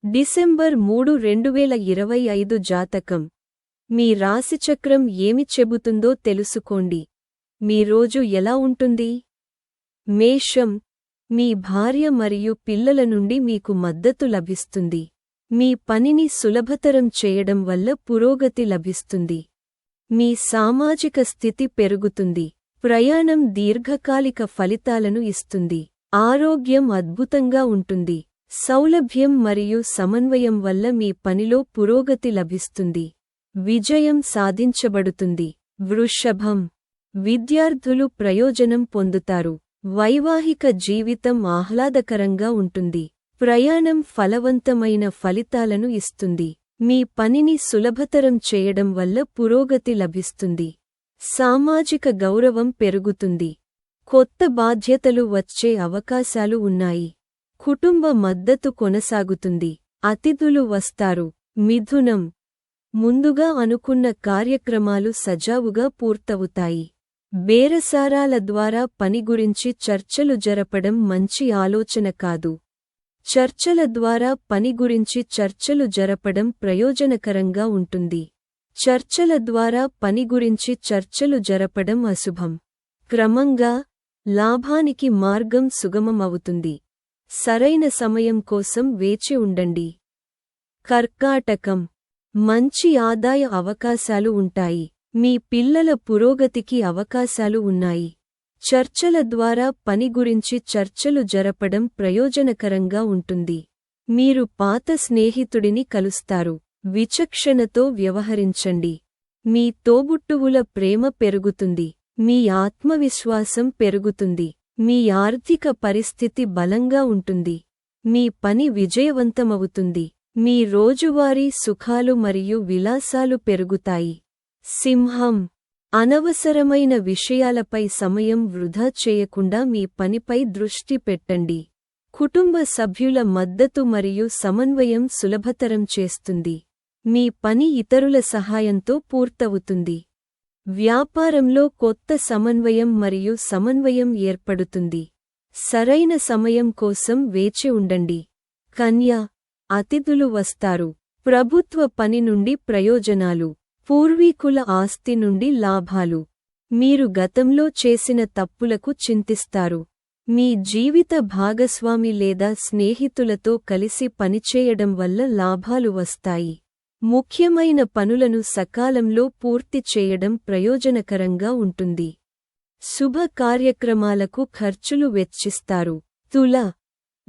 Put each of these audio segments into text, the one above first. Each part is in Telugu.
డిసెంబర్ 3, 2025 జాతకం. మీ రాశిచక్రం ఏమి చెబుతుందో తెలుసుకోండి. మీ రోజు ఎలా ఉంటుంది? మేషం. మీ భార్య మరియు పిల్లల నుండి మీకు మద్దతు లభిస్తుంది. మీ పనిని సులభతరం చేయడం వల్ల పురోగతి లభిస్తుంది. మీ సామాజిక స్థితి పెరుగుతుంది. ప్రయాణం దీర్ఘకాలిక ఫలితాలను ఇస్తుంది. ఆరోగ్యం అద్భుతంగా ఉంటుంది. సౌలభ్యం మరియు సమన్వయం వల్ల మీ పనిలో పురోగతి లభిస్తుంది. విజయం సాధించబడుతుంది. వృషభం. విద్యార్థులు ప్రయోజనం పొందుతారు. వైవాహిక జీవితం ఆహ్లాదకరంగా ఉంటుంది. ప్రయాణం ఫలవంతమైన ఫలితాలను ఇస్తుంది. మీ పనిని సులభతరం చేయడం వల్ల పురోగతి లభిస్తుంది. సామాజిక గౌరవం పెరుగుతుంది. కొత్త బాధ్యతలు వచ్చే అవకాశాలు ఉన్నాయి. కుటుంబ మద్దతు కొనసాగుతుంది. అతిథులు వస్తారు. మిథునం. ముందుగా అనుకున్న కార్యక్రమాలు సజావుగా పూర్తవుతాయి. బేరసారాల ద్వారా పని గురించి చర్చలు జరపడం మంచి ఆలోచన కాదు. చర్చల ద్వారా పని గురించి చర్చలు జరపడం ప్రయోజనకరంగా ఉంటుంది. చర్చల ద్వారా పని గురించి చర్చలు జరపడం అశుభం. క్రమంగా లాభానికి మార్గం సుగమమవుతుంది. సరైన సమయం కోసం వేచి ఉండండి. కర్కాటకం. మంచి ఆదాయ అవకాశాలు ఉంటాయి. మీ పిల్లల పురోగతికి అవకాశాలు ఉన్నాయి. చర్చల ద్వారా పని గురించి చర్చలు జరపడం ప్రయోజనకరంగా ఉంటుంది. మీరు పాత స్నేహితుడిని కలుస్తారు. విచక్షణతో వ్యవహరించండి. మీ తోబుట్టువుల ప్రేమ పెరుగుతుంది. మీ ఆత్మవిశ్వాసం పెరుగుతుంది. మీ ఆర్థిక పరిస్థితి బలంగా ఉంటుంది. మీ పని విజయవంతమవుతుంది. మీ రోజువారీ సుఖాలు మరియు విలాసాలు పెరుగుతాయి. సింహం. అనవసరమైన విషయాలపై సమయం వృధా చేయకుండా మీ పనిపై దృష్టి పెట్టండి. కుటుంబ సభ్యుల మద్దతు మరియు సమన్వయం సులభతరం చేస్తుంది. మీ పని ఇతరుల సహాయంతో పూర్తవుతుంది. వ్యాపారంలో కొత్త సమన్వయం మరియు సమన్వయం ఏర్పడుతుంది. సరైన సమయం కోసం వేచి ఉండండి. కన్య. అతిథులు వస్తారు. ప్రభుత్వ పని నుండి ప్రయోజనాలు. పూర్వీకుల ఆస్తి నుండి లాభాలు. మీరు గతంలో చేసిన తప్పులకు చింతిస్తారు. మీ జీవిత భాగస్వామి లేదా స్నేహితులతో కలిసి పనిచేయడం వల్ల లాభాలు వస్తాయి. ముఖ్యమైన పనులను సకాలంలో పూర్తి చేయడం ప్రయోజనకరంగా ఉంటుంది. శుభ కార్యక్రమాలకు ఖర్చులు వెచ్చిస్తారు. తుల.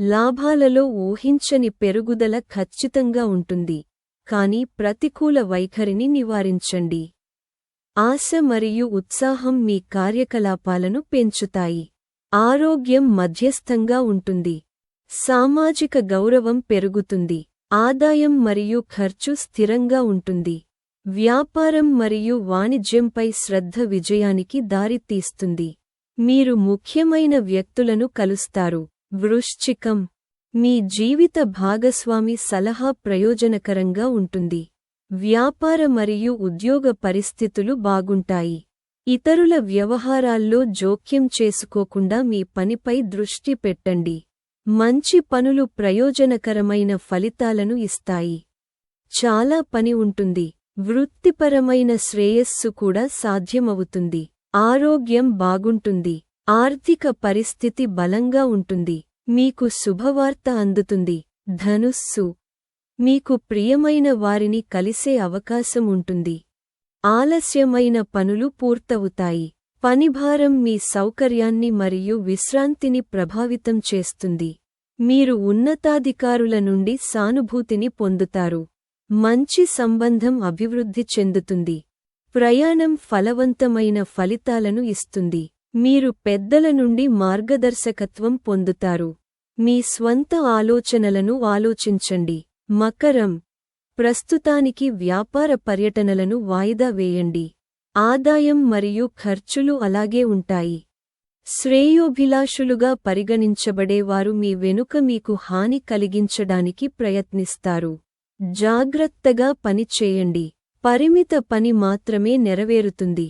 లాభాలలో ఊహించని పెరుగుదల ఖచ్చితంగా ఉంటుంది. కానీ ప్రతికూల వైఖరిని నివారించండి. ఆశ మరియు ఉత్సాహం మీ కార్యకలాపాలను పెంచుతాయి. ఆరోగ్యం మధ్యస్థంగా ఉంటుంది. సామాజిక గౌరవం పెరుగుతుంది. ఆదాయం మరియు ఖర్చు స్థిరంగా ఉంటుంది. వ్యాపారం మరియు వాణిజ్యంపై శ్రద్ధ విజయానికి దారితీస్తుంది. మీరు ముఖ్యమైన వ్యక్తులను కలుస్తారు. వృశ్చికం. మీ జీవిత భాగస్వామి సలహా ప్రయోజనకరంగా ఉంటుంది. వ్యాపార మరియు ఉద్యోగ పరిస్థితులు బాగుంటాయి. ఇతరుల వ్యవహారాల్లో జోక్యం చేసుకోకుండా మీ పనిపై దృష్టి పెట్టండి. మంచి పనులు ప్రయోజనకరమైన ఫలితాలను ఇస్తాయి. చాలా పని ఉంటుంది. వృత్తిపరమైన శ్రేయస్సు కూడా సాధ్యమవుతుంది. ఆరోగ్యం బాగుంటుంది. ఆర్థిక పరిస్థితి బలంగా ఉంటుంది. మీకు శుభవార్త అందుతుంది. ధనుస్సు. మీకు ప్రియమైన వారిని కలిసే అవకాశం ఉంటుంది. ఆలస్యమైన పనులు పూర్తవుతాయి. పనిభారం మీ సౌకర్యాన్ని మరియు విశ్రాంతిని ప్రభావితం చేస్తుంది. మీరు ఉన్నతాధికారుల నుండి సానుభూతిని పొందుతారు. మంచి సంబంధం అభివృద్ధి చెందుతుంది. ప్రయాణం ఫలవంతమైన ఫలితాలను ఇస్తుంది. మీరు పెద్దల నుండి మార్గదర్శకత్వం పొందుతారు. మీ స్వంత ఆలోచనలను ఆలోచించండి. మకరం. ప్రస్తుతానికి వ్యాపార పర్యటనలను వాయిదా వేయండి. ఆదాయం మరియు ఖర్చులు అలాగే ఉంటాయి. శ్రేయోభిలాషులుగా పరిగణించబడేవారు మీ వెనుక మీకు హాని కలిగించడానికి ప్రయత్నిస్తారు. జాగ్రత్తగా పని చేయండి. పరిమిత పని మాత్రమే నెరవేరుతుంది.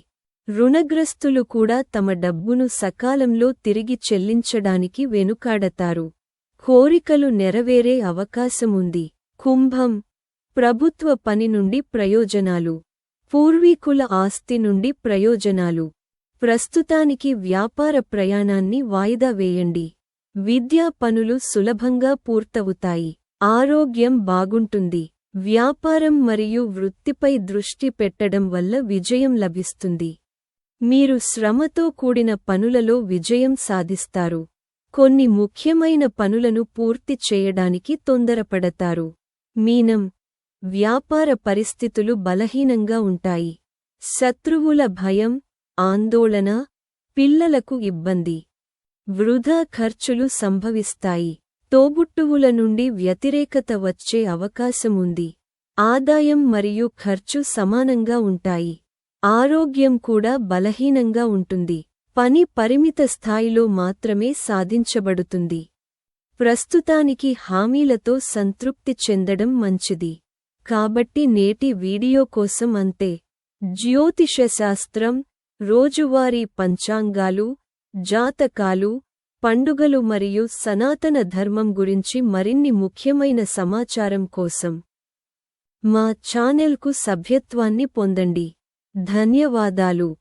రుణగ్రస్తులు కూడా తమ డబ్బును సకాలంలో తిరిగి చెల్లించడానికి వెనుకాడతారు. కోరికలు నెరవేరే అవకాశముంది. కుంభం, ప్రభుత్వ పని నుండి ప్రయోజనాలు, పూర్వీకుల ఆస్తి నుండి ప్రయోజనాలు. ప్రస్తుతానికి వ్యాపార ప్రయాణాన్ని వాయిదా వేయండి. విద్యా పనులు సులభంగా పూర్తవుతాయి. ఆరోగ్యం బాగుంటుంది. వ్యాపారం మరియు వృత్తిపై దృష్టి పెట్టడం వల్ల విజయం లభిస్తుంది. మీరు శ్రమతో కూడిన పనులలో విజయం సాధిస్తారు. కొన్ని ముఖ్యమైన పనులను పూర్తి చేయడానికి తొందరపడతారు. మీనం, వ్యాపార పరిస్థితులు బలహీనంగా ఉంటాయి. శత్రువుల భయం, ఆందోళన, పిల్లలకు ఇబ్బంది. వృధా ఖర్చులు సంభవిస్తాయి. తోబుట్టువుల నుండి వ్యతిరేకత వచ్చే అవకాశముంది. ఆదాయం మరియు ఖర్చు సమానంగా ఉంటాయి. ఆరోగ్యం కూడా బలహీనంగా ఉంటుంది. పని పరిమిత స్థాయిలో మాత్రమే సాధించబడుతుంది. ప్రస్తుతానికి హామీలతో సంతృప్తి చెందడం మంచిది. కాబట్టి నేటి వీడియో కోసం అంతే. జ్యోతిషశాస్త్రం, రోజువారీ పంచాంగాలు, జాతకాలు, పండుగలు మరియు సనాతన ధర్మం గురించి మరిన్ని ముఖ్యమైన సమాచారం కోసం మా ఛానెల్కు సభ్యత్వాన్ని పొందండి. ధన్యవాదాలు.